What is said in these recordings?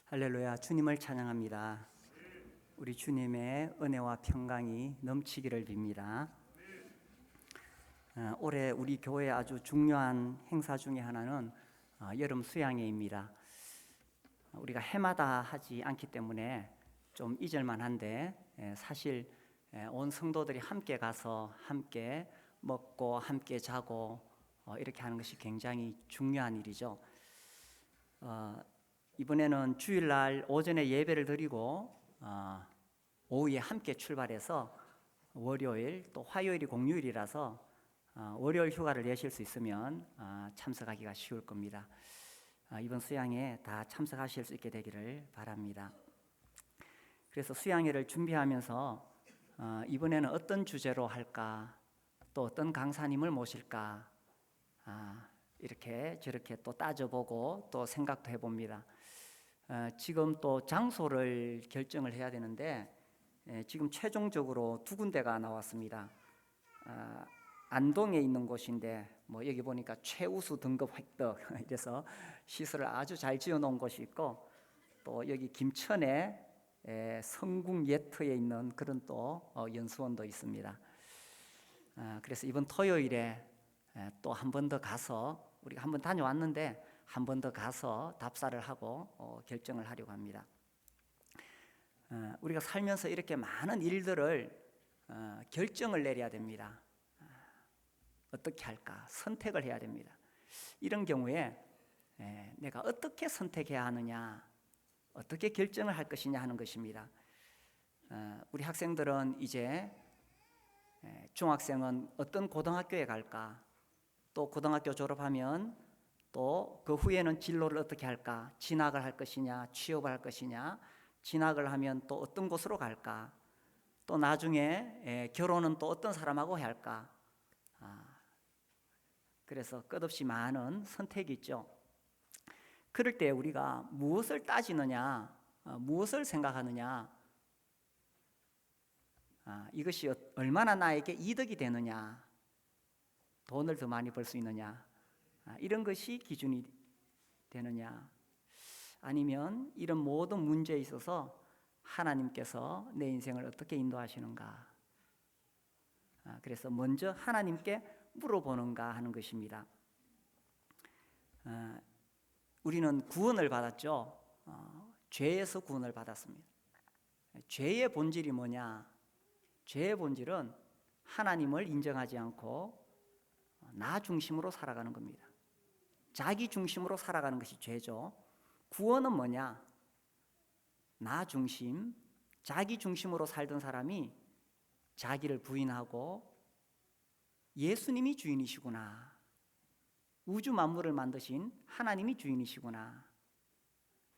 할렐루야, 주님을 찬양합니다. 우리 주님의 은혜와 평강이 넘치기를 빕니다. 올해 우리 교회 아주 중요한 행사 중에 하나는 여름 수양회입니다. 우리가 해마다 하지 않기 때문에 좀 잊을만한데 사실 온 성도들이 함께 가서 함께 먹고 함께 자고 이렇게 하는 것이 굉장히 중요한 일이죠. 이번에는 주일날 오전에 예배를 드리고 오후에 함께 출발해서 월요일 또 화요일이 공휴일이라서 월요일 휴가를 내실 수 있으면 참석하기가 쉬울 겁니다. 이번 수양회에 다 참석하실 수 있게 되기를 바랍니다. 그래서 수양회를 준비하면서 이번에는 어떤 주제로 할까, 또 어떤 강사님을 모실까 이렇게 저렇게 또 따져보고 또 생각도 해봅니다. 지금 또 장소를 결정을 해야 되는데 지금 최종적으로 두 군데가 나왔습니다. 안동에 있는 곳인데 여기 보니까 최우수 등급 획득 이래서 시설을 아주 잘 지어놓은 곳이 있고, 또 여기 김천에 성궁 예터에 있는 그런 또 연수원도 있습니다. 그래서 이번 토요일에 또 한 번 더 가서, 우리가 한 번 다녀왔는데 한 번 더 가서 답사를 하고 결정을 하려고 합니다. 우리가 살면서 이렇게 많은 일들을 결정을 내려야 됩니다. 어떻게 할까? 선택을 해야 됩니다. 이런 경우에 내가 어떻게 선택해야 하느냐, 어떻게 결정을 할 것이냐 하는 것입니다. 우리 학생들은 이제 중학생은 어떤 고등학교에 갈까, 또 고등학교 졸업하면 또 그 후에는 진로를 어떻게 할까, 진학을 할 것이냐, 취업을 할 것이냐, 진학을 하면 또 어떤 곳으로 갈까, 또 나중에 결혼은 또 어떤 사람하고 해야 할까. 그래서 끝없이 많은 선택이 있죠. 그럴 때 우리가 무엇을 따지느냐, 무엇을 생각하느냐, 이것이 얼마나 나에게 이득이 되느냐, 돈을 더 많이 벌 수 있느냐, 이런 것이 기준이 되느냐, 아니면 이런 모든 문제에 있어서 하나님께서 내 인생을 어떻게 인도하시는가, 그래서 먼저 하나님께 물어보는가 하는 것입니다. 우리는 구원을 받았죠. 죄에서 구원을 받았습니다. 죄의 본질이 뭐냐? 죄의 본질은 하나님을 인정하지 않고 나 중심으로 살아가는 겁니다. 자기 중심으로 살아가는 것이 죄죠. 구원은 뭐냐? 나 중심, 자기 중심으로 살던 사람이 자기를 부인하고 예수님이 주인이시구나, 우주 만물을 만드신 하나님이 주인이시구나,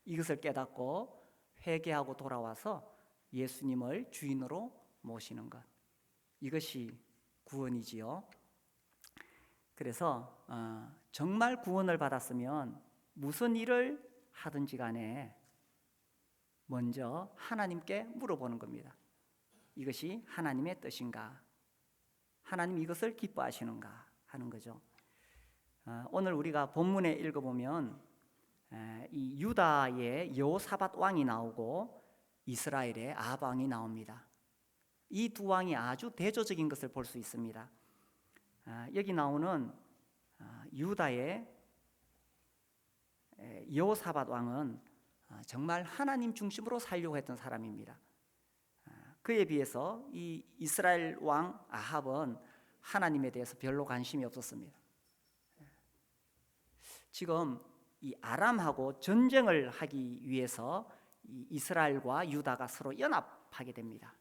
이것을 깨닫고 회개하고 돌아와서 예수님을 주인으로 모시는 것, 이것이 구원이지요. 그래서 정말 구원을 받았으면 무슨 일을 하든지 간에 먼저 하나님께 물어보는 겁니다. 이것이 하나님의 뜻인가, 하나님 이것을 기뻐하시는가 하는 거죠. 오늘 우리가 본문에 읽어보면 이 유다의 여호사밧 왕이 나오고 이스라엘의 아합 왕이 나옵니다. 이 두 왕이 아주 대조적인 것을 볼 수 있습니다. 여기 나오는 유다의 여호사밧 왕은 정말 하나님 중심으로 살려고 했던 사람입니다. 그에 비해서 이 이스라엘 왕 아합은 하나님에 대해서 별로 관심이 없었습니다. 지금 이 아람하고 전쟁을 하기 위해서 이 이스라엘과 유다가 서로 연합하게 됩니다.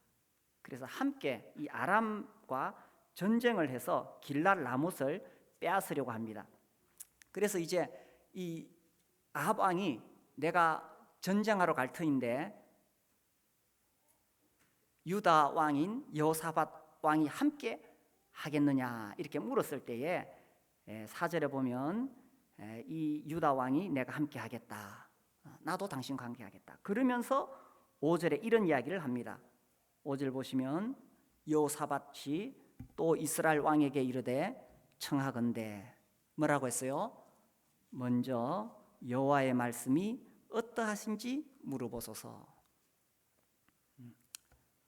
그래서 함께 이 아람과 전쟁을 해서 길랄 라못을 빼앗으려고 합니다. 그래서 이제 이 아합 왕이 내가 전쟁하러 갈 터인데 유다 왕인 여호사밧 왕이 함께 하겠느냐 이렇게 물었을 때에 4절에 보면 이 유다 왕이 내가 함께 하겠다, 나도 당신과 함께 하겠다 그러면서 5절에 이런 이야기를 합니다. 5절 보시면 여호사밧이 또 이스라엘 왕에게 이르되 청하건대, 뭐라고 했어요? 먼저 여호와의 말씀이 어떠하신지 물어보소서.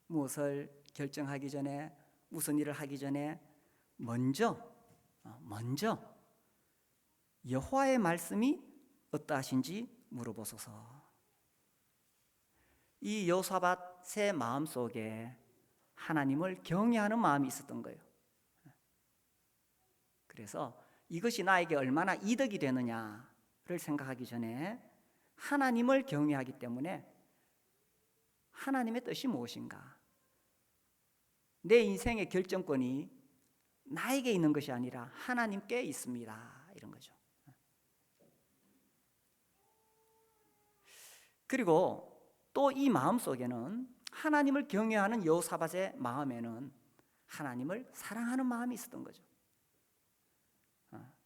무엇을 결정하기 전에, 무슨 일을 하기 전에 먼저 여호와의 말씀이 어떠하신지 물어보소서. 이 여호사밧의 마음속에 하나님을 경외하는 마음이 있었던 거예요. 그래서 이것이 나에게 얼마나 이득이 되느냐를 생각하기 전에 하나님을 경외하기 때문에 하나님의 뜻이 무엇인가, 내 인생의 결정권이 나에게 있는 것이 아니라 하나님께 있습니다, 이런 거죠. 그리고 또 이 마음속에는, 하나님을 경외하는 여호사밧의 마음에는 하나님을 사랑하는 마음이 있었던 거죠.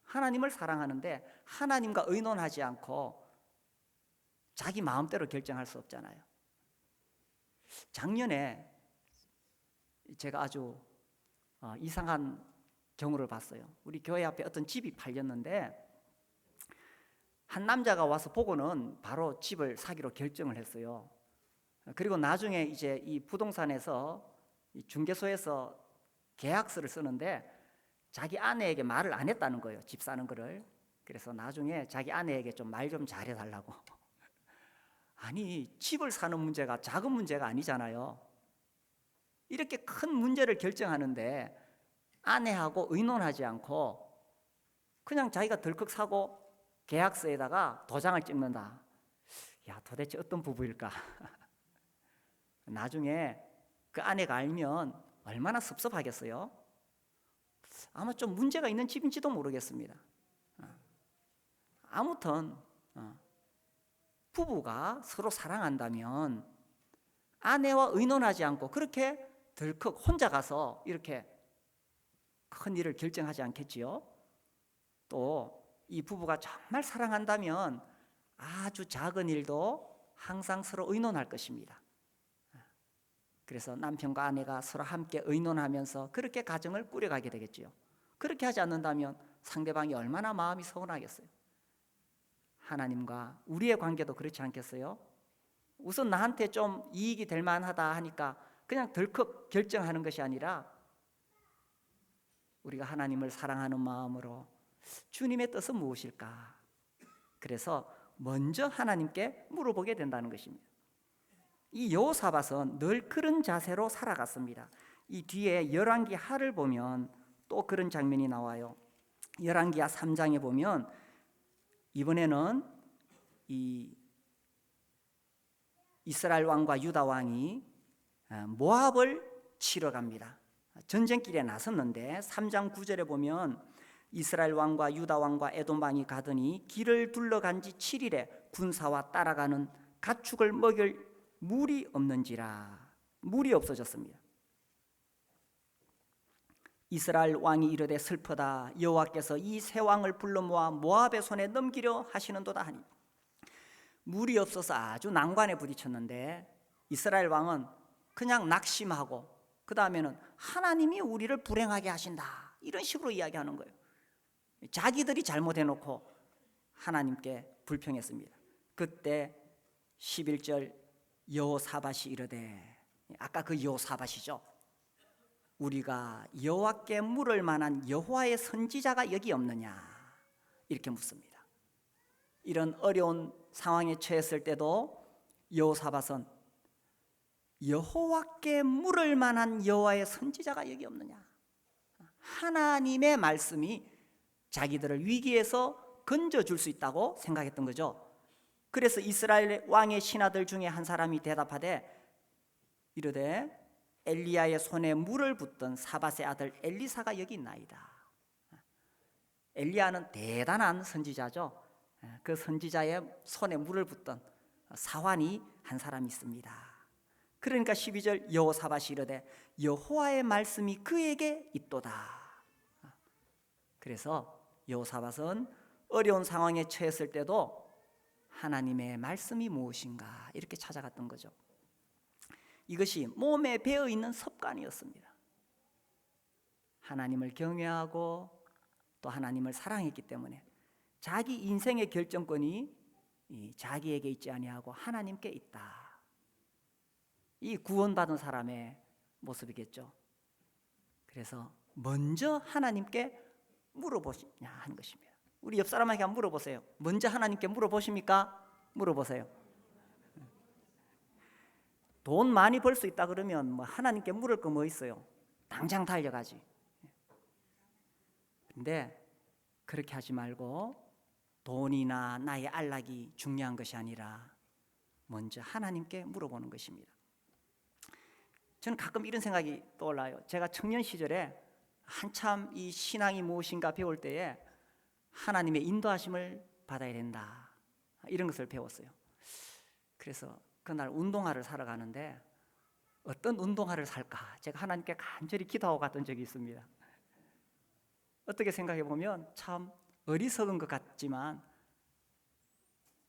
하나님을 사랑하는데 하나님과 의논하지 않고 자기 마음대로 결정할 수 없잖아요. 작년에 제가 아주 이상한 경우를 봤어요. 우리 교회 앞에 어떤 집이 팔렸는데 한 남자가 와서 보고는 바로 집을 사기로 결정을 했어요. 그리고 나중에 이제 이 부동산에서, 이 중개소에서 계약서를 쓰는데 자기 아내에게 말을 안 했다는 거예요, 집 사는 거를. 그래서 나중에 자기 아내에게 좀 말 좀 잘해달라고. 아니, 집을 사는 문제가 작은 문제가 아니잖아요. 이렇게 큰 문제를 결정하는데 아내하고 의논하지 않고 그냥 자기가 덜컥 사고 계약서에다가 도장을 찍는다. 야, 도대체 어떤 부부일까? 나중에 그 아내가 알면 얼마나 섭섭하겠어요? 아마 좀 문제가 있는 집인지도 모르겠습니다. 아무튼 부부가 서로 사랑한다면 아내와 의논하지 않고 그렇게 덜컥 혼자 가서 이렇게 큰 일을 결정하지 않겠지요. 또 이 부부가 정말 사랑한다면 아주 작은 일도 항상 서로 의논할 것입니다. 그래서 남편과 아내가 서로 함께 의논하면서 그렇게 가정을 꾸려가게 되겠지요. 그렇게 하지 않는다면 상대방이 얼마나 마음이 서운하겠어요. 하나님과 우리의 관계도 그렇지 않겠어요? 우선 나한테 좀 이익이 될 만하다 하니까 그냥 덜컥 결정하는 것이 아니라 우리가 하나님을 사랑하는 마음으로 주님의 뜻은 무엇일까? 그래서 먼저 하나님께 물어보게 된다는 것입니다. 이 여호사밧은 늘 그런 자세로 살아갔습니다. 이 뒤에 열왕기 하를 보면 또 그런 장면이 나와요. 열왕기하 3장에 보면 이번에는 이 이스라엘 왕과 유다 왕이 모압을 치러 갑니다. 전쟁길에 나섰는데 3장 9절에 보면 이스라엘 왕과 유다 왕과 에돔 왕이 가더니 길을 둘러간 지 7일에 군사와 따라가는 가축을 먹일 물이 없는지라. 물이 없어졌습니다. 이스라엘 왕이 이르되 슬프다, 여호와께서 이 세 왕을 불러 모아 모압의 손에 넘기려 하시는도다 하니, 물이 없어서 아주 난관에 부딪혔는데 이스라엘 왕은 그냥 낙심하고 그 다음에는 하나님이 우리를 불행하게 하신다, 이런 식으로 이야기하는 거예요. 자기들이 잘못해놓고 하나님께 불평했습니다. 그때 11절 여호사밧이 이르되, 아까 그 여호사밧이죠. 우리가 여호와께 물을 만한 여호와의 선지자가 여기 없느냐, 이렇게 묻습니다. 이런 어려운 상황에 처했을 때도 여호사밧은 여호와께 물을 만한 여호와의 선지자가 여기 없느냐, 하나님의 말씀이 자기들을 위기에서 건져줄 수 있다고 생각했던 거죠. 그래서 이스라엘 왕의 신하들 중에 한 사람이 대답하되 이르되 엘리야의 손에 물을 붓던 사밧의 아들 엘리사가 여기 있나이다. 엘리야는 대단한 선지자죠. 그 선지자의 손에 물을 붓던 사환이 한 사람이 있습니다. 그러니까 12절 여호사밧이 이르되 여호와의 말씀이 그에게 있도다. 그래서 여호사밧은 어려운 상황에 처했을 때도 하나님의 말씀이 무엇인가 이렇게 찾아갔던 거죠. 이것이 몸에 배어 있는 습관이었습니다. 하나님을 경외하고 또 하나님을 사랑했기 때문에 자기 인생의 결정권이 자기에게 있지 아니하고 하나님께 있다. 이 구원받은 사람의 모습이겠죠. 그래서 먼저 하나님께 물어보시냐 하는 것입니다. 우리 옆 사람에게 한번 물어보세요. 먼저 하나님께 물어보십니까? 물어보세요. 돈 많이 벌 수 있다 그러면 뭐 하나님께 물을 거 뭐 있어요? 당장 달려가지. 근데 그렇게 하지 말고 돈이나 나의 안락이 중요한 것이 아니라 먼저 하나님께 물어보는 것입니다. 저는 가끔 이런 생각이 떠올라요. 제가 청년 시절에 한참 이 신앙이 무엇인가 배울 때에 하나님의 인도하심을 받아야 된다, 이런 것을 배웠어요. 그래서 그날 운동화를 사러 가는데 어떤 운동화를 살까 제가 하나님께 간절히 기도하고 갔던 적이 있습니다. 어떻게 생각해 보면 참 어리석은 것 같지만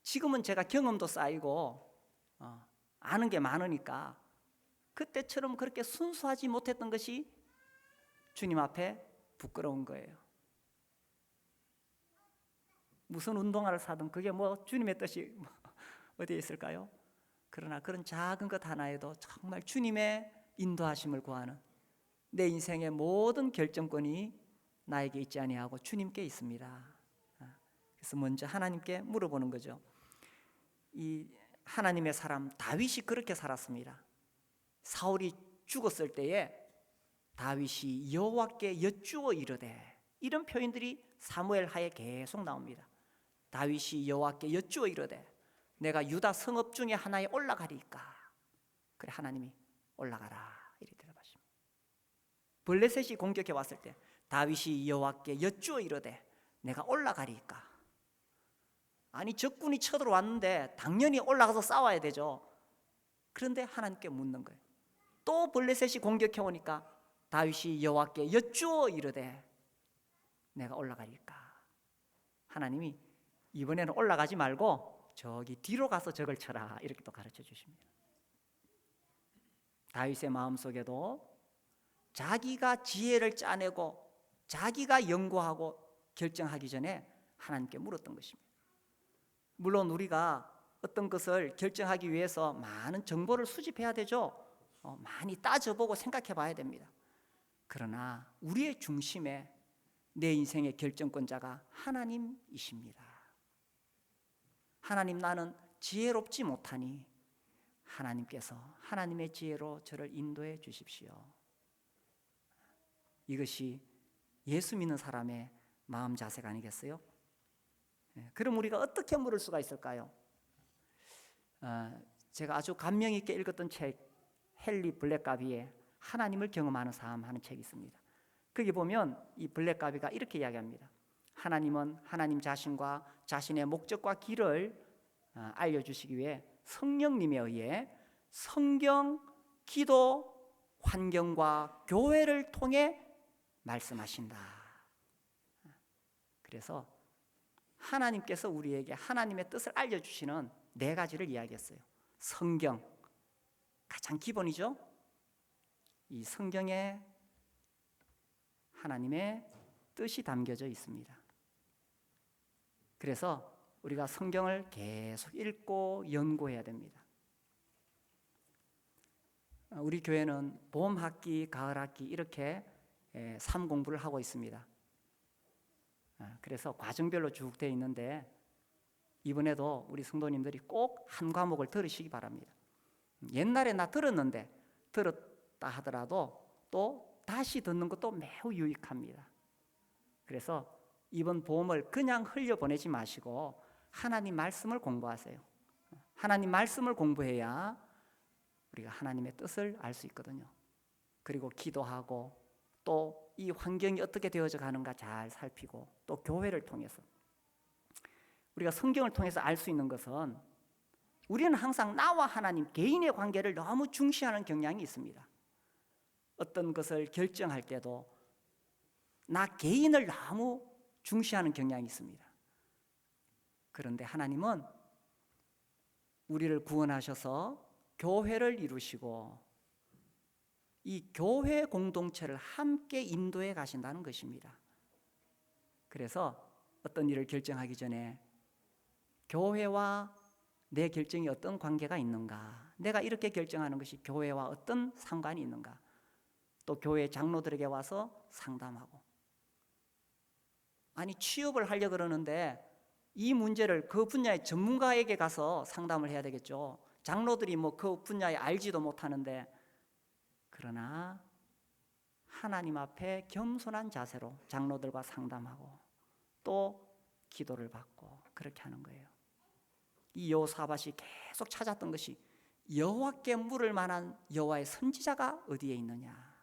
지금은 제가 경험도 쌓이고 아는 게 많으니까 그때처럼 그렇게 순수하지 못했던 것이 주님 앞에 부끄러운 거예요. 무슨 운동화를 사든 그게 뭐 주님의 뜻이 어디에 있을까요? 그러나 그런 작은 것 하나에도 정말 주님의 인도하심을 구하는, 내 인생의 모든 결정권이 나에게 있지 아니하고 주님께 있습니다. 그래서 먼저 하나님께 물어보는 거죠. 이 하나님의 사람 다윗이 그렇게 살았습니다. 사울이 죽었을 때에 다윗이 여호와께 여쭈어 이르되, 이런 표현들이 사무엘 하에 계속 나옵니다. 다윗이 여호와께 여쭈어 이르되 내가 유다 성읍 중에 하나에 올라가리까. 그래 하나님이 올라가라 이렇게 대답하십니다. 블레셋이 공격해 왔을 때 다윗이 여호와께 여쭈어 이르되 내가 올라가리까. 아니 적군이 쳐들어왔는데 당연히 올라가서 싸워야 되죠. 그런데 하나님께 묻는 거예요. 또 블레셋이 공격해 오니까 다윗이 여호와께 여쭈어 이르되 내가 올라가리까. 하나님이 이번에는 올라가지 말고 저기 뒤로 가서 적을 쳐라 이렇게 또 가르쳐 주십니다. 다윗의 마음속에도 자기가 지혜를 짜내고 자기가 연구하고 결정하기 전에 하나님께 물었던 것입니다. 물론 우리가 어떤 것을 결정하기 위해서 많은 정보를 수집해야 되죠. 많이 따져보고 생각해 봐야 됩니다. 그러나 우리의 중심에 내 인생의 결정권자가 하나님이십니다. 하나님, 나는 지혜롭지 못하니 하나님께서 하나님의 지혜로 저를 인도해 주십시오. 이것이 예수 믿는 사람의 마음 자세가 아니겠어요? 그럼 우리가 어떻게 물을 수가 있을까요? 제가 아주 감명 있게 읽었던 책, 헨리 블랙가비의 하나님을 경험하는 삶 하는 책이 있습니다. 거기 보면 이 블랙가비가 이렇게 이야기합니다. 하나님은 하나님 자신과 자신의 목적과 길을 알려주시기 위해 성령님에 의해 성경, 기도, 환경과 교회를 통해 말씀하신다. 그래서 하나님께서 우리에게 하나님의 뜻을 알려주시는 4가지를 이야기했어요. 성경, 가장 기본이죠. 이 성경에 하나님의 뜻이 담겨져 있습니다. 그래서 우리가 성경을 계속 읽고 연구해야 됩니다. 우리 교회는 봄 학기, 가을 학기 이렇게 3공부를 하고 있습니다. 그래서 과정별로 쭉 되어 있는데 이번에도 우리 성도님들이 꼭 한 과목을 들으시기 바랍니다. 옛날에 나 들었는데 들었다 하더라도 또 다시 듣는 것도 매우 유익합니다. 그래서 이번 봄을 그냥 흘려보내지 마시고 하나님 말씀을 공부하세요. 하나님 말씀을 공부해야 우리가 하나님의 뜻을 알 수 있거든요. 그리고 기도하고 또 이 환경이 어떻게 되어져 가는가 잘 살피고 또 교회를 통해서 우리가 성경을 통해서 알 수 있는 것은 우리는 항상 나와 하나님 개인의 관계를 너무 중시하는 경향이 있습니다. 어떤 것을 결정할 때도 나 개인을 너무 중시하는 경향이 있습니다. 그런데 하나님은 우리를 구원하셔서 교회를 이루시고 이 교회 공동체를 함께 인도해 가신다는 것입니다. 그래서 어떤 일을 결정하기 전에 교회와 내 결정이 어떤 관계가 있는가? 내가 이렇게 결정하는 것이 교회와 어떤 상관이 있는가? 또 교회 장로들에게 와서 상담하고, 아니 취업을 하려고 그러는데 이 문제를 그 분야의 전문가에게 가서 상담을 해야 되겠죠. 장로들이 뭐 그 분야에 알지도 못하는데. 그러나 하나님 앞에 겸손한 자세로 장로들과 상담하고 또 기도를 받고 그렇게 하는 거예요. 이 여호사밧이 계속 찾았던 것이 여호와께 물을 만한 여호와의 선지자가 어디에 있느냐.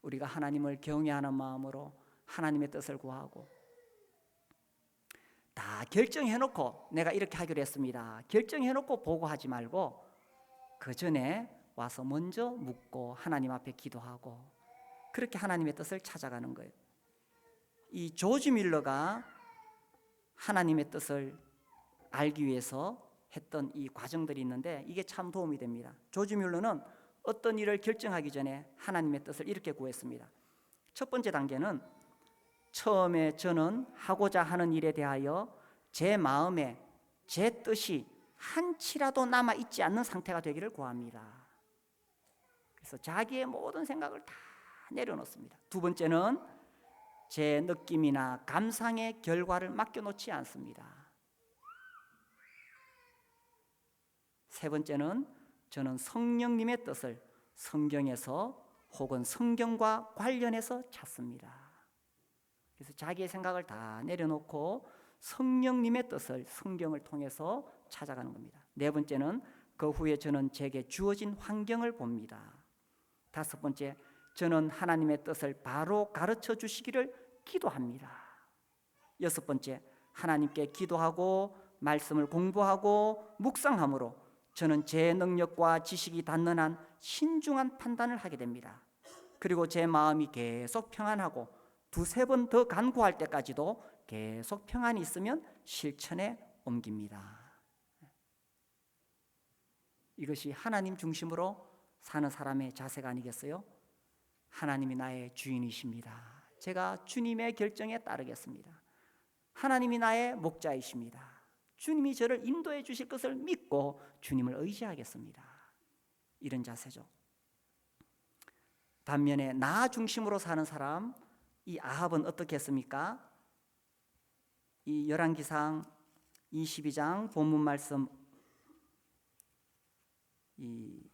우리가 하나님을 경외하는 마음으로 하나님의 뜻을 구하고, 다 결정해놓고 내가 이렇게 하기로 했습니다, 결정해놓고 보고하지 말고 그 전에 와서 먼저 묻고 하나님 앞에 기도하고 그렇게 하나님의 뜻을 찾아가는 거예요. 이 조지 밀러가 하나님의 뜻을 알기 위해서 했던 이 과정들이 있는데 이게 참 도움이 됩니다. 조지 밀러는 어떤 일을 결정하기 전에 하나님의 뜻을 이렇게 구했습니다. 첫 번째 단계는 처음에 저는 하고자 하는 일에 대하여 제 마음에 제 뜻이 한치라도 남아있지 않는 상태가 되기를 구합니다. 그래서 자기의 모든 생각을 다 내려놓습니다. 두 번째는 제 느낌이나 감상의 결과를 맡겨놓지 않습니다. 세 번째는 저는 성령님의 뜻을 성경에서 혹은 성경과 관련해서 찾습니다. 그래서 자기의 생각을 다 내려놓고 성령님의 뜻을 성경을 통해서 찾아가는 겁니다. 네 번째는 그 후에 저는 제게 주어진 환경을 봅니다. 다섯 번째, 저는 하나님의 뜻을 바로 가르쳐 주시기를 기도합니다. 여섯 번째, 하나님께 기도하고 말씀을 공부하고 묵상함으로 저는 제 능력과 지식이 닿는 한 신중한 판단을 하게 됩니다. 그리고 제 마음이 계속 평안하고 두세 번 더 간구할 때까지도 계속 평안이 있으면 실천에 옮깁니다. 이것이 하나님 중심으로 사는 사람의 자세가 아니겠어요? 하나님이 나의 주인이십니다. 제가 주님의 결정에 따르겠습니다. 하나님이 나의 목자이십니다. 주님이 저를 인도해 주실 것을 믿고 주님을 의지하겠습니다. 이런 자세죠. 반면에 나 중심으로 사는 사람, 이 아합은 어떻게 했습니까? 이 열왕기상 22장 본문 말씀 이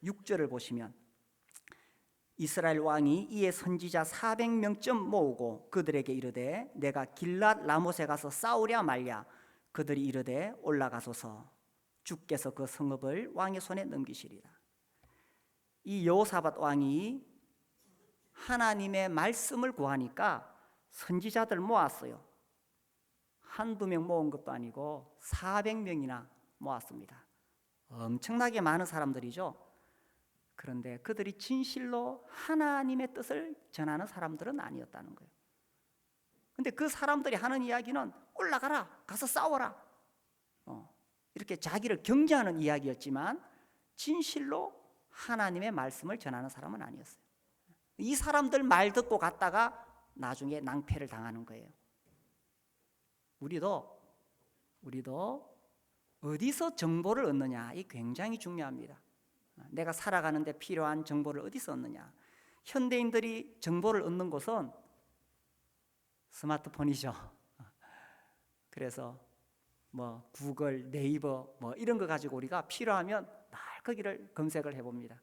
6절을 보시면, 이스라엘 왕이 이에 선지자 400명쯤 모으고 그들에게 이르되 내가 길랏 라못에 가서 싸우랴 말랴. 그들이 이르되 올라가소서. 주께서 그 성읍을 왕의 손에 넘기시리라. 이 여호사밧 왕이 하나님의 말씀을 구하니까 선지자들 모았어요. 한두 명 모은 것도 아니고 400명이나 모았습니다. 엄청나게 많은 사람들이죠. 그런데 그들이 진실로 하나님의 뜻을 전하는 사람들은 아니었다는 거예요. 근데 그 사람들이 하는 이야기는 올라가라, 가서 싸워라, 이렇게 자기를 경계하는 이야기였지만 진실로 하나님의 말씀을 전하는 사람은 아니었어요. 이 사람들 말 듣고 갔다가 나중에 낭패를 당하는 거예요. 우리도 어디서 정보를 얻느냐, 이 굉장히 중요합니다. 내가 살아가는데 필요한 정보를 어디서 얻느냐. 현대인들이 정보를 얻는 곳은 스마트폰이죠. 그래서 뭐 구글, 네이버 뭐 이런 거 가지고 우리가 필요하면 날 거기를 검색을 해봅니다.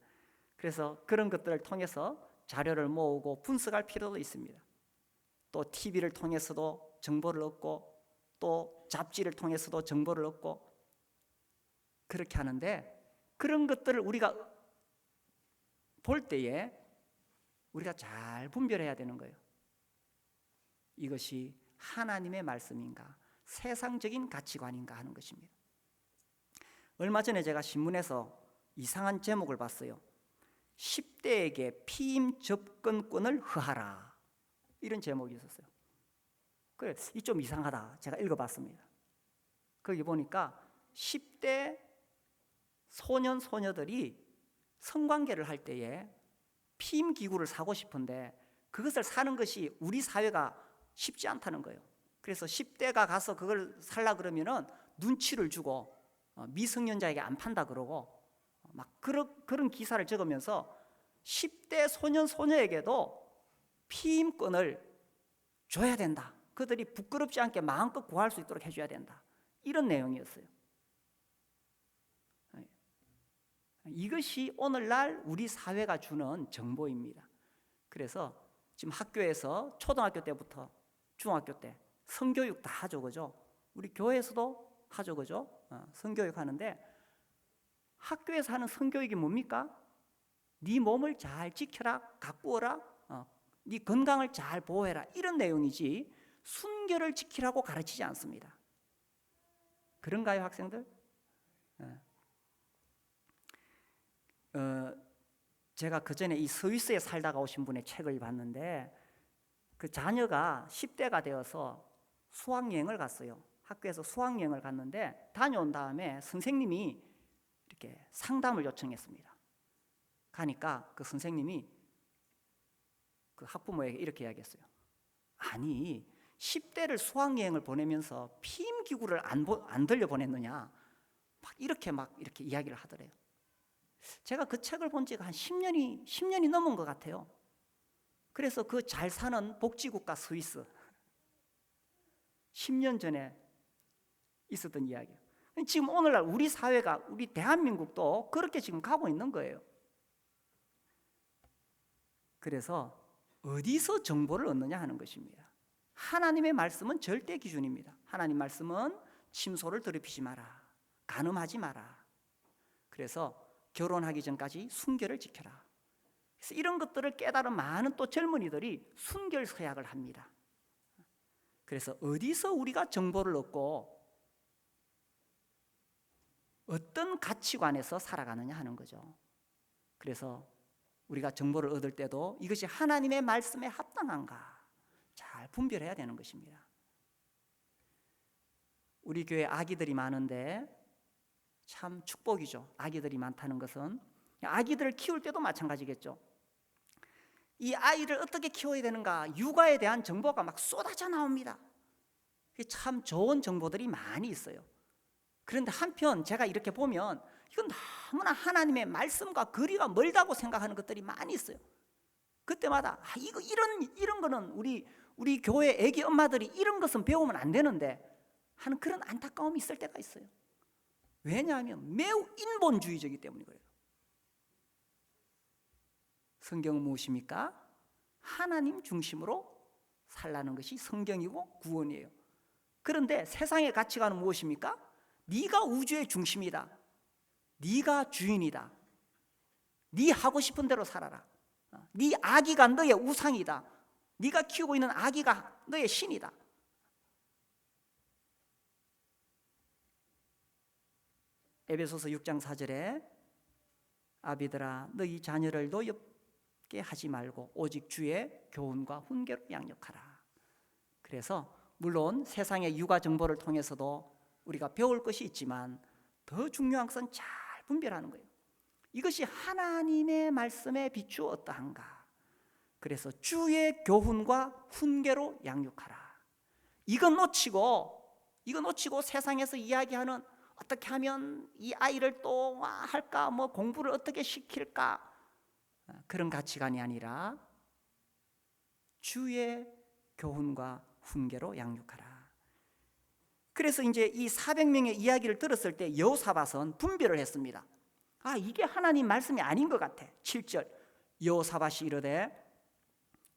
그래서 그런 것들을 통해서 자료를 모으고 분석할 필요도 있습니다. 또 TV를 통해서도 정보를 얻고 또 잡지를 통해서도 정보를 얻고 그렇게 하는데, 그런 것들을 우리가 볼 때에 우리가 잘 분별해야 되는 거예요. 이것이 하나님의 말씀인가 세상적인 가치관인가 하는 것입니다. 얼마 전에 제가 신문에서 이상한 제목을 봤어요. 10대에게 피임 접근권을 허하라, 이런 제목이 있었어요. 그래, 이 좀 이상하다. 제가 읽어봤습니다. 거기 보니까 10대 소년 소녀들이 성관계를 할 때에 피임 기구를 사고 싶은데 그것을 사는 것이 우리 사회가 쉽지 않다는 거예요. 그래서 10대가 가서 그걸 살라 그러면은 눈치를 주고 미성년자에게 안 판다 그러고 막 그런 기사를 적으면서 10대 소년 소녀에게도 피임권을 줘야 된다. 그들이 부끄럽지 않게 마음껏 구할 수 있도록 해줘야 된다. 이런 내용이었어요. 이것이 오늘날 우리 사회가 주는 정보입니다. 그래서 지금 학교에서 초등학교 때부터 중학교 때 성교육 다 하죠, 그죠? 우리 교회에서도 하죠, 그죠? 성교육 하는데 학교에서 하는 성교육이 뭡니까? 네 몸을 잘 지켜라, 가꾸어라, 네 건강을 잘 보호해라, 이런 내용이지 순결을 지키라고 가르치지 않습니다. 그런가요, 학생들? 제가 그전에 이 스위스에 살다가 오신 분의 책을 봤는데 그 자녀가 10대가 되어서 수학여행을 갔어요. 학교에서 수학여행을 갔는데 다녀온 다음에 선생님이 이렇게 상담을 요청했습니다. 가니까 그 선생님이 그 학부모에게 이렇게 이야기했어요. 아니 10대를 수학여행을 보내면서 피임기구를 안 들려보냈느냐, 이렇게 이야기를 하더래요. 제가 그 책을 본 지가 한 10년이 넘은 것 같아요. 그래서 그 잘 사는 복지국가 스위스 10년 전에 있었던 이야기예요. 지금 오늘날 우리 사회가, 우리 대한민국도 그렇게 지금 가고 있는 거예요. 그래서 어디서 정보를 얻느냐 하는 것입니다. 하나님의 말씀은 절대 기준입니다. 하나님 말씀은 침소를 더럽히지 마라, 간음하지 마라. 그래서 결혼하기 전까지 순결을 지켜라. 그래서 이런 것들을 깨달은 많은 또 젊은이들이 순결 서약을 합니다. 그래서 어디서 우리가 정보를 얻고 어떤 가치관에서 살아가느냐 하는 거죠. 그래서 우리가 정보를 얻을 때도 이것이 하나님의 말씀에 합당한가 잘 분별해야 되는 것입니다. 우리 교회 아기들이 많은데 참 축복이죠. 아기들이 많다는 것은 아기들을 키울 때도 마찬가지겠죠. 이 아이를 어떻게 키워야 되는가, 육아에 대한 정보가 막 쏟아져 나옵니다. 참 좋은 정보들이 많이 있어요. 그런데 한편 제가 이렇게 보면 이건 너무나 하나님의 말씀과 거리가 멀다고 생각하는 것들이 많이 있어요. 그때마다 이런 거는 우리 교회 애기 엄마들이 이런 것은 배우면 안 되는데 하는 그런 안타까움이 있을 때가 있어요. 왜냐하면 매우 인본주의적이기 때문에 그래요. 성경은 무엇입니까? 하나님 중심으로 살라는 것이 성경이고 구원이에요. 그런데 세상의 가치관은 무엇입니까? 네가 우주의 중심이다, 네가 주인이다, 네 하고 싶은 대로 살아라, 네 아기가 너의 우상이다, 네가 키우고 있는 아기가 너의 신이다. 에베소서 6장 4절에 아비들아 너희 자녀를 노엽게 하지 말고 오직 주의 교훈과 훈계로 양육하라. 그래서 물론 세상의 육아 정보를 통해서도 우리가 배울 것이 있지만 더 중요한 것은 잘 분별하는 거예요. 이것이 하나님의 말씀에 비추어 어떠한가. 그래서 주의 교훈과 훈계로 양육하라. 이거 놓치고 세상에서 이야기하는 어떻게 하면 이 아이를 또 할까, 뭐 공부를 어떻게 시킬까, 그런 가치관이 아니라 주의 교훈과 훈계로 양육하라. 그래서 이제 이 400명의 이야기를 들었을 때 여호사밧은 분별을 했습니다. 이게 하나님 말씀이 아닌 것 같아. 7절 여호사밧이 이르되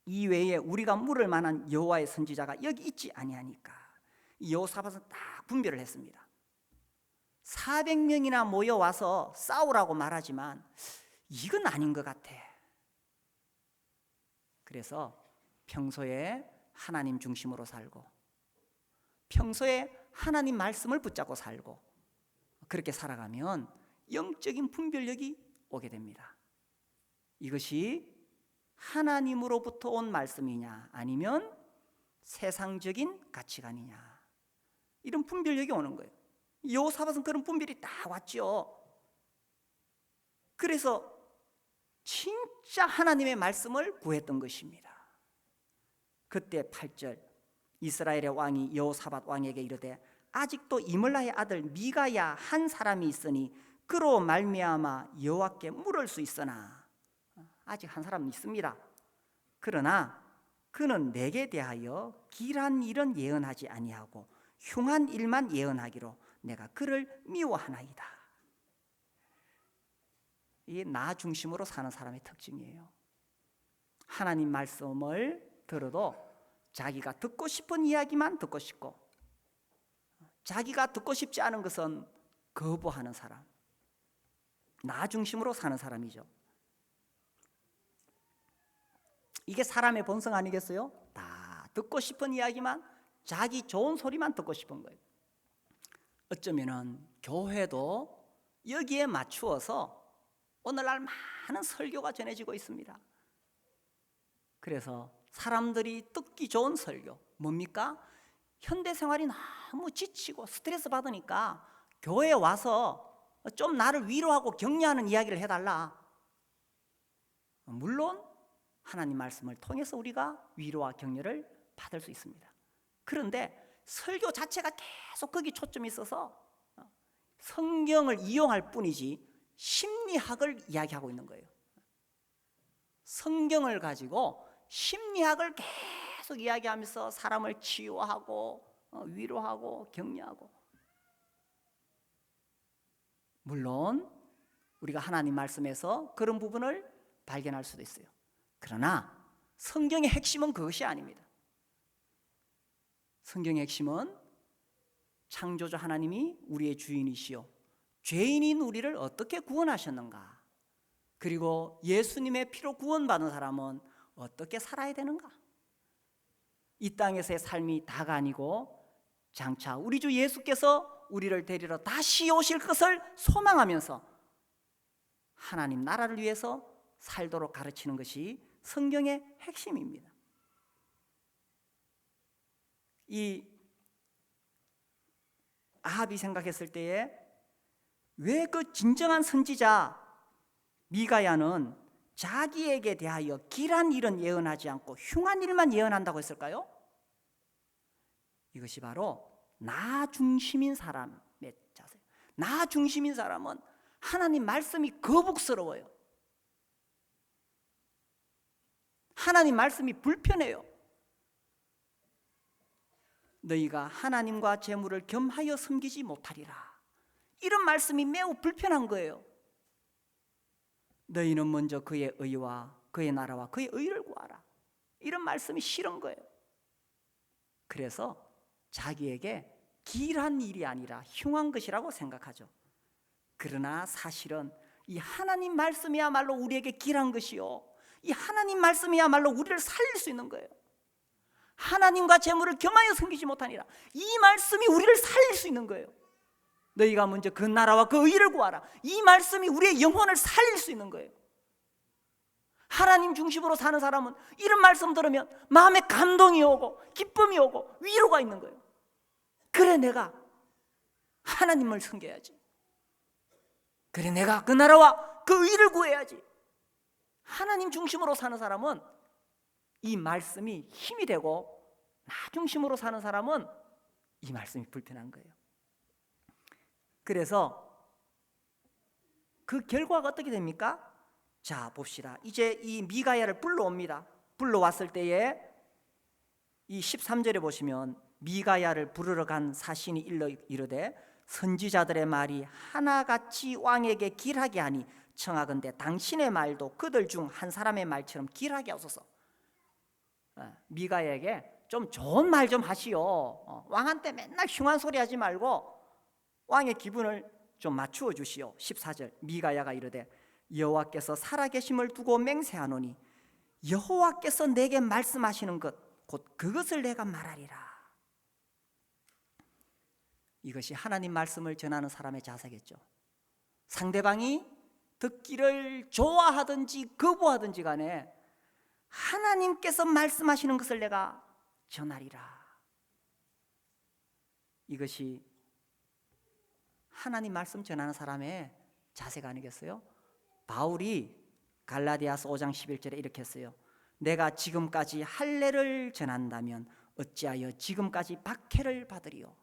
이 외에 우리가 물을 만한 여호와의 선지자가 여기 있지 아니하니까. 이 여호사밧은 딱 분별을 했습니다. 400명이나 모여와서 싸우라고 말하지만 이건 아닌 것 같아. 그래서 평소에 하나님 중심으로 살고 평소에 하나님 말씀을 붙잡고 살고 그렇게 살아가면 영적인 분별력이 오게 됩니다. 이것이 하나님으로부터 온 말씀이냐 아니면 세상적인 가치관이냐, 이런 분별력이 오는 거예요. 여호사밧은 그런 분별이 딱 왔죠. 그래서 진짜 하나님의 말씀을 구했던 것입니다. 그때 8절 이스라엘의 왕이 여호사밧 왕에게 이르되 아직도 이물라의 아들 미가야 한 사람이 있으니 그로 말미암아 여호와께 물을 수 있으나, 아직 한 사람은 있습니다. 그러나 그는 내게 대하여 길한 일은 예언하지 아니하고 흉한 일만 예언하기로 내가 그를 미워하나이다. 이게 나 중심으로 사는 사람의 특징이에요. 하나님 말씀을 들어도 자기가 듣고 싶은 이야기만 듣고 싶고, 자기가 듣고 싶지 않은 것은 거부하는 사람, 나 중심으로 사는 사람이죠. 이게 사람의 본성 아니겠어요? 다 듣고 싶은 이야기만, 자기 좋은 소리만 듣고 싶은 거예요. 어쩌면은 교회도 여기에 맞추어서 오늘날 많은 설교가 전해지고 있습니다. 그래서 사람들이 듣기 좋은 설교, 뭡니까? 현대 생활이 너무 지치고 스트레스 받으니까 교회에 와서 좀 나를 위로하고 격려하는 이야기를 해달라. 물론 하나님 말씀을 통해서 우리가 위로와 격려를 받을 수 있습니다. 그런데 설교 자체가 계속 거기 초점이 있어서 성경을 이용할 뿐이지 심리학을 이야기하고 있는 거예요. 성경을 가지고 심리학을 계속 이야기하면서 사람을 치유하고 위로하고 격려하고, 물론 우리가 하나님 말씀에서 그런 부분을 발견할 수도 있어요. 그러나 성경의 핵심은 그것이 아닙니다. 성경의 핵심은 창조주 하나님이 우리의 주인이시요 죄인인 우리를 어떻게 구원하셨는가, 그리고 예수님의 피로 구원받은 사람은 어떻게 살아야 되는가. 이 땅에서의 삶이 다가 아니고 장차 우리 주 예수께서 우리를 데리러 다시 오실 것을 소망하면서 하나님 나라를 위해서 살도록 가르치는 것이 성경의 핵심입니다. 이 아합이 생각했을 때에 왜 그 진정한 선지자 미가야는 자기에게 대하여 길한 일은 예언하지 않고 흉한 일만 예언한다고 했을까요? 이것이 바로 나 중심인 사람의 자세. 나 중심인 사람은 하나님 말씀이 거북스러워요. 하나님 말씀이 불편해요. 너희가 하나님과 재물을 겸하여 섬기지 못하리라. 이런 말씀이 매우 불편한 거예요. 너희는 먼저 그의 의와 그의 나라와 그의 의를 구하라. 이런 말씀이 싫은 거예요. 그래서 자기에게 길한 일이 아니라 흉한 것이라고 생각하죠. 그러나 사실은 이 하나님 말씀이야말로 우리에게 길한 것이요, 이 하나님 말씀이야말로 우리를 살릴 수 있는 거예요. 하나님과 재물을 겸하여 섬기지 못하니라. 이 말씀이 우리를 살릴 수 있는 거예요. 너희가 먼저 그 나라와 그 의를 구하라. 이 말씀이 우리의 영혼을 살릴 수 있는 거예요. 하나님 중심으로 사는 사람은 이런 말씀 들으면 마음에 감동이 오고 기쁨이 오고 위로가 있는 거예요. 그래, 내가 하나님을 섬겨야지. 그래, 내가 그 나라와 그 의를 구해야지. 하나님 중심으로 사는 사람은 이 말씀이 힘이 되고, 나 중심으로 사는 사람은 이 말씀이 불편한 거예요. 그래서 그 결과가 어떻게 됩니까? 자, 봅시다. 이제 이 미가야를 불러옵니다. 불러왔을 때에 이 13절에 보시면 미가야를 부르러 간 사신이 일러 이르되 선지자들의 말이 하나같이 왕에게 길하게 하니 청하건대 당신의 말도 그들 중 한 사람의 말처럼 길하게 하소서. 미가야에게 좀 좋은 말 좀 하시오. 왕한테 맨날 흉한 소리 하지 말고 왕의 기분을 좀 맞추어 주시오. 14절 미가야가 이르되 여호와께서 살아계심을 두고 맹세하노니 여호와께서 내게 말씀하시는 것 곧 그것을 내가 말하리라. 이것이 하나님 말씀을 전하는 사람의 자세겠죠. 상대방이 듣기를 좋아하든지 거부하든지 간에 하나님께서 말씀하시는 것을 내가 전하리라. 이것이 하나님 말씀 전하는 사람의 자세가 아니겠어요? 바울이 갈라디아서 5장 11절에 이렇게 했어요. 내가 지금까지 할례를 전한다면 어찌하여 지금까지 박해를 받으리요.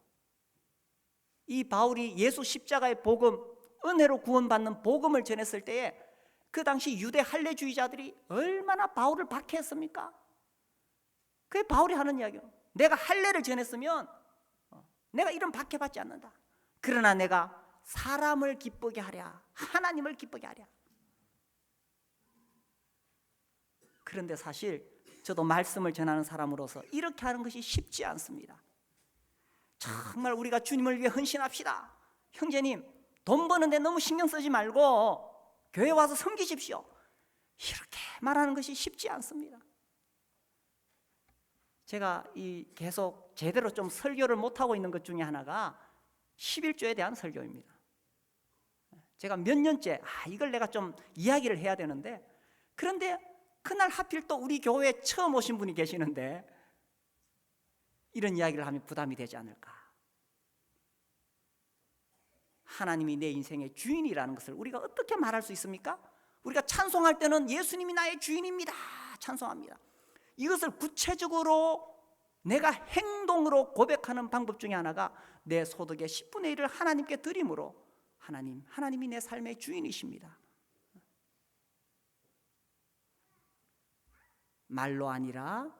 이 바울이 예수 십자가의 복음, 은혜로 구원받는 복음을 전했을 때에 그 당시 유대 할례주의자들이 얼마나 바울을 박해했습니까? 그게 바울이 하는 이야기예요. 내가 할례를 전했으면 내가 이런 박해받지 않는다. 그러나 내가 사람을 기쁘게 하랴, 하나님을 기쁘게 하랴. 그런데 사실 저도 말씀을 전하는 사람으로서 이렇게 하는 것이 쉽지 않습니다. 정말 우리가 주님을 위해 헌신합시다. 형제님, 돈 버는데 너무 신경 쓰지 말고 교회 와서 섬기십시오. 이렇게 말하는 것이 쉽지 않습니다. 제가 계속 제대로 좀 설교를 못하고 있는 것 중에 하나가 11조에 대한 설교입니다. 제가 몇 년째 이걸 내가 좀 이야기를 해야 되는데, 그런데 그날 하필 또 우리 교회에 처음 오신 분이 계시는데 이런 이야기를 하면 부담이 되지 않을까. 하나님이 내 인생의 주인이라는 것을 우리가 어떻게 말할 수 있습니까? 우리가 찬송할 때는 예수님이 나의 주인입니다 찬송합니다. 이것을 구체적으로 내가 행동으로 고백하는 방법 중에 하나가 내 소득의 10분의 1을 하나님께 드림으로 하나님이 내 삶의 주인이십니다. 말로 아니라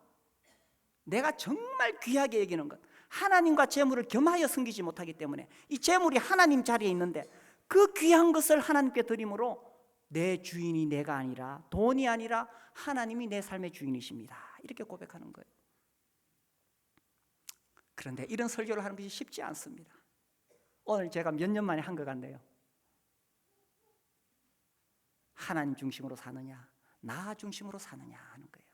내가 정말 귀하게 여기는 것, 하나님과 재물을 겸하여 섬기지 못하기 때문에 이 재물이 하나님 자리에 있는데 그 귀한 것을 하나님께 드림으로 내 주인이 내가 아니라, 돈이 아니라 하나님이 내 삶의 주인이십니다, 이렇게 고백하는 거예요. 그런데 이런 설교를 하는 것이 쉽지 않습니다. 오늘 제가 몇 년 만에 한 것 같네요. 하나님 중심으로 사느냐, 나 중심으로 사느냐 하는 거예요.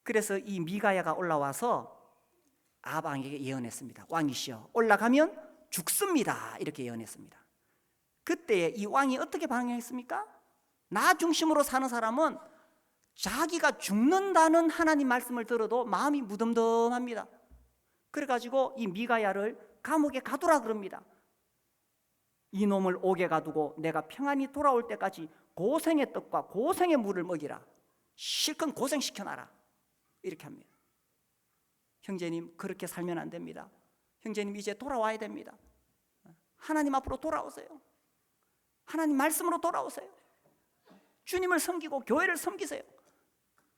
그래서 이 미가야가 올라와서 아방에게 예언했습니다. 왕이시여, 올라가면 죽습니다, 이렇게 예언했습니다. 그때 이 왕이 어떻게 반응했습니까? 나 중심으로 사는 사람은 자기가 죽는다는 하나님 말씀을 들어도 마음이 무덤덤합니다. 그래가지고 이 미가야를 감옥에 가두라 그럽니다. 이놈을 옥에 가두고 내가 평안히 돌아올 때까지 고생의 떡과 고생의 물을 먹이라, 실컷 고생시켜놔라, 이렇게 합니다. 형제님, 그렇게 살면 안 됩니다. 형제님, 이제 돌아와야 됩니다. 하나님 앞으로 돌아오세요. 하나님 말씀으로 돌아오세요. 주님을 섬기고 교회를 섬기세요.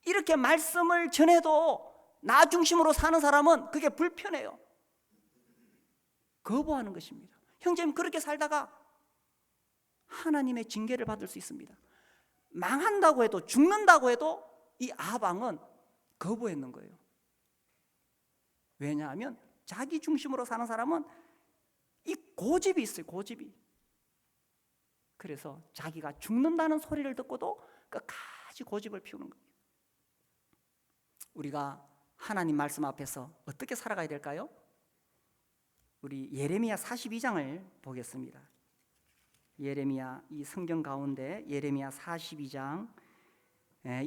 이렇게 말씀을 전해도 나 중심으로 사는 사람은 그게 불편해요. 거부하는 것입니다. 형제님, 그렇게 살다가 하나님의 징계를 받을 수 있습니다. 망한다고 해도, 죽는다고 해도 이 아방은 거부했는 거예요. 왜냐하면 자기 중심으로 사는 사람은 이 고집이 있어요, 고집이. 그래서 자기가 죽는다는 소리를 듣고도 끝까지 고집을 피우는 거예요. 우리가 하나님 말씀 앞에서 어떻게 살아가야 될까요? 우리 예레미야 42장을 보겠습니다. 예레미야, 이 성경 가운데 예레미야 42장,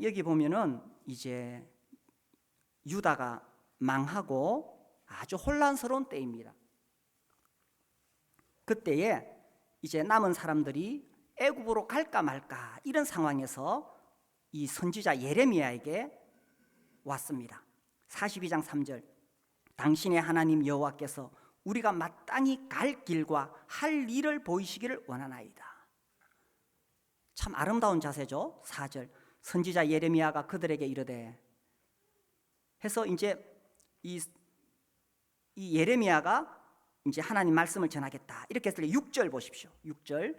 여기 보면은 이제 유다가 망하고 아주 혼란스러운 때입니다. 그때에 이제 남은 사람들이 애굽으로 갈까 말까 이런 상황에서 이 선지자 예레미야에게 왔습니다. 42장 3절, 당신의 하나님 여호와께서 우리가 마땅히 갈 길과 할 일을 보이시기를 원하나이다. 참 아름다운 자세죠. 4절, 선지자 예레미야가 그들에게 이르되 해서 이제 이 예레미야가 이제 하나님 말씀을 전하겠다 이렇게 했을 때 6절 보십시오. 6절,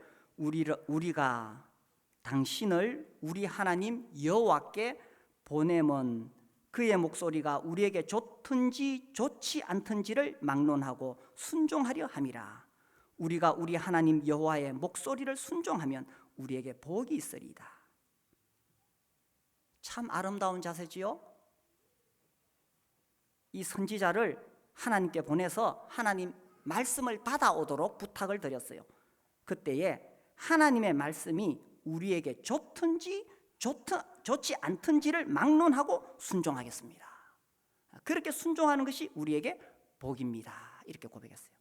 우리가 당신을 우리 하나님 여호와께 보내면 그의 목소리가 우리에게 좋든지 좋지 않든지를 막론하고 순종하려 함이라. 우리가 우리 하나님 여호와의 목소리를 순종하면 우리에게 복이 있으리이다. 참 아름다운 자세지요. 이 선지자를 하나님께 보내서 하나님 말씀을 받아오도록 부탁을 드렸어요. 그때에 하나님의 말씀이 우리에게 좋든지 좋지 않든지를 막론하고 순종하겠습니다. 그렇게 순종하는 것이 우리에게 복입니다, 이렇게 고백했어요.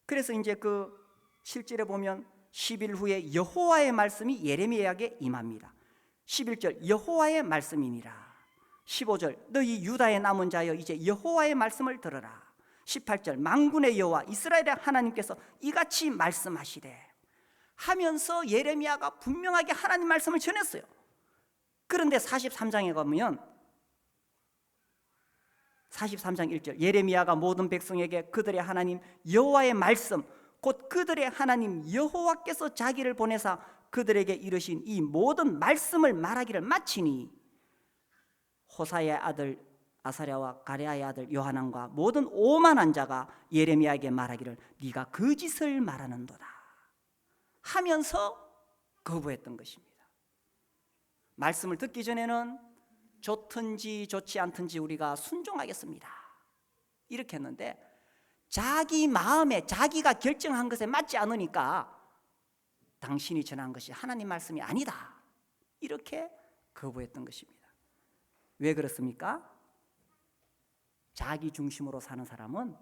그래서 이제 그 실제로 보면 10일 후에 여호와의 말씀이 예레미야에게 임합니다. 11절, 여호와의 말씀이니라. 15절 너희 유다의 남은 자여 이제 여호와의 말씀을 들으라. 18절 만군의 여호와 이스라엘의 하나님께서 이같이 말씀하시되 하면서 예레미야가 분명하게 하나님 말씀을 전했어요. 그런데 43장에 가면 43장 1절 예레미야가 모든 백성에게 그들의 하나님 여호와의 말씀 곧 그들의 하나님 여호와께서 자기를 보내사 그들에게 이르신 이 모든 말씀을 말하기를 마치니 호사야의 아들 아사랴와 가랴의 아들 요하난과 모든 오만한 자가 예레미야에게 말하기를 네가 거짓을 말하는도다 하면서 거부했던 것입니다. 말씀을 듣기 전에는 좋든지 좋지 않든지 우리가 순종하겠습니다 이렇게 했는데 자기 마음에 자기가 결정한 것에 맞지 않으니까 당신이 전한 것이 하나님 말씀이 아니다 이렇게 거부했던 것입니다. 왜 그렇습니까? 자기 중심으로 사는 사람은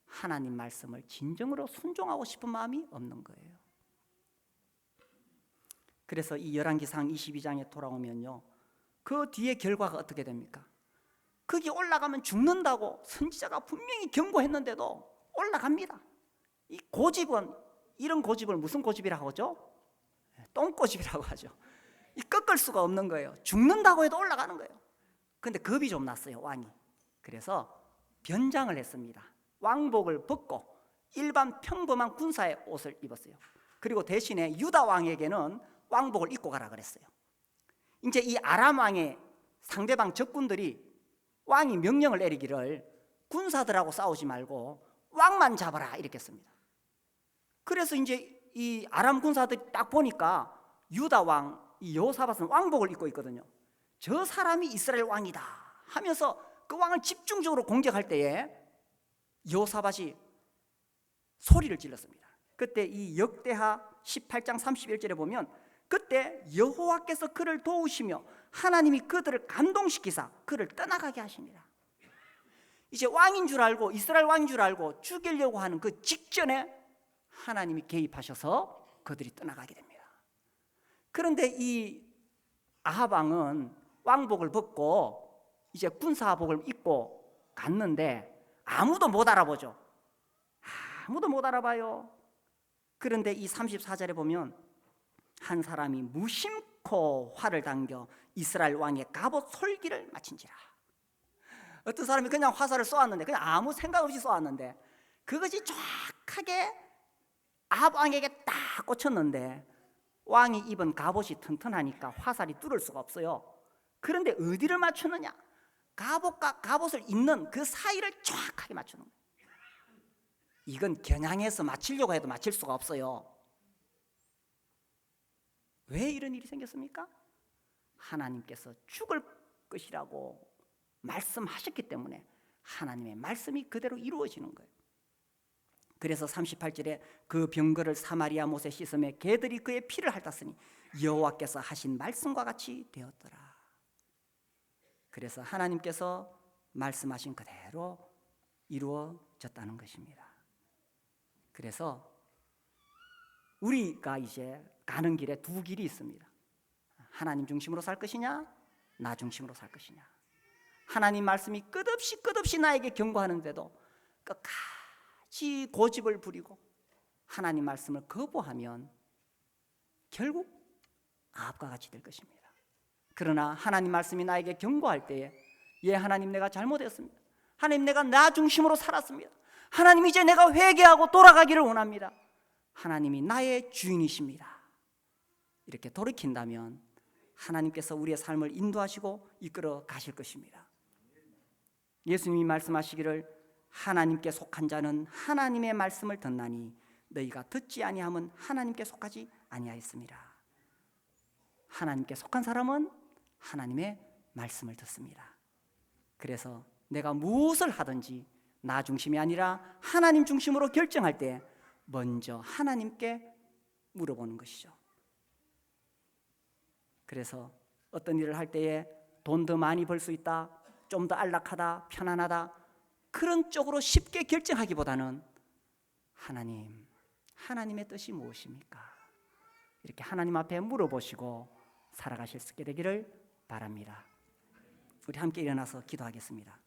하나님 말씀을 진정으로 순종하고 싶은 마음이 없는 거예요. 그래서 이 열왕기상 22장에 돌아오면요 그 뒤에 결과가 어떻게 됩니까? 거기 올라가면 죽는다고 선지자가 분명히 경고했는데도 올라갑니다. 이 고집은 이런 고집을 무슨 고집이라고 하죠? 똥고집이라고 하죠. 이 꺾을 수가 없는 거예요. 죽는다고 해도 올라가는 거예요. 근데 겁이 좀 났어요 왕이. 그래서 변장을 했습니다. 왕복을 벗고 일반 평범한 군사의 옷을 입었어요. 그리고 대신에 유다 왕에게는 왕복을 입고 가라 그랬어요. 이제 이 아람 왕의 상대방 적군들이 왕이 명령을 내리기를 군사들하고 싸우지 말고 왕만 잡아라 이렇게 했습니다. 그래서 이제 이 아람 군사들이 딱 보니까 유다 왕 이 여호사밧은 왕복을 입고 있거든요. 저 사람이 이스라엘 왕이다 하면서 그 왕을 집중적으로 공격할 때에 여호사밧이 소리를 질렀습니다. 그때 이 역대하 18장 31절에 보면 그때 여호와께서 그를 도우시며 하나님이 그들을 감동시키사 그를 떠나가게 하십니다. 이제 왕인 줄 알고 이스라엘 왕인 줄 알고 죽이려고 하는 그 직전에 하나님이 개입하셔서 그들이 떠나가게 됩니다. 그런데 이 아합 왕은 왕복을 벗고 이제 군사복을 입고 갔는데 아무도 못 알아보죠. 아무도 못 알아봐요. 그런데 이 34절에 보면 한 사람이 무심코 활을 당겨 이스라엘 왕의 갑옷 솔기를 마친지라. 어떤 사람이 그냥 화살을 쏘았는데 그냥 아무 생각 없이 쏘았는데 그것이 정확하게 아합 왕에게 딱 꽂혔는데 왕이 입은 갑옷이 튼튼하니까 화살이 뚫을 수가 없어요. 그런데 어디를 맞추느냐? 갑옷과 갑옷을 입는 그 사이를 정확하게 맞추는 거예요. 이건 겨냥해서 맞추려고 해도 맞출 수가 없어요. 왜 이런 일이 생겼습니까? 하나님께서 죽을 것이라고 말씀하셨기 때문에 하나님의 말씀이 그대로 이루어지는 거예요. 그래서 38절에 그 병거를 사마리아 못에 씻음에 개들이 그의 피를 핥았으니 여호와께서 하신 말씀과 같이 되었더라. 그래서 하나님께서 말씀하신 그대로 이루어졌다는 것입니다. 그래서 우리가 이제 가는 길에 두 길이 있습니다. 하나님 중심으로 살 것이냐, 나 중심으로 살 것이냐. 하나님 말씀이 끝없이 나에게 경고하는데도 끝까지 고집을 부리고 하나님 말씀을 거부하면 결국 아합과 같이 될 것입니다. 그러나 하나님 말씀이 나에게 경고할 때에 예 하나님 내가 잘못했습니다. 하나님 내가 나 중심으로 살았습니다. 하나님 이제 내가 회개하고 돌아가기를 원합니다. 하나님이 나의 주인이십니다. 이렇게 돌이킨다면 하나님께서 우리의 삶을 인도하시고 이끌어 가실 것입니다. 예수님이 말씀하시기를 하나님께 속한 자는 하나님의 말씀을 듣나니 너희가 듣지 아니함은 하나님께 속하지 아니하였습니다. 하나님께 속한 사람은 하나님의 말씀을 듣습니다. 그래서 내가 무엇을 하든지 나 중심이 아니라 하나님 중심으로 결정할 때 먼저 하나님께 물어보는 것이죠. 그래서 어떤 일을 할 때에 돈 더 많이 벌 수 있다, 좀 더 안락하다, 편안하다 그런 쪽으로 쉽게 결정하기보다는 하나님의 뜻이 무엇입니까? 이렇게 하나님 앞에 물어보시고 살아가실 수 있게 되기를 바랍니다. 우리 함께 일어나서 기도하겠습니다.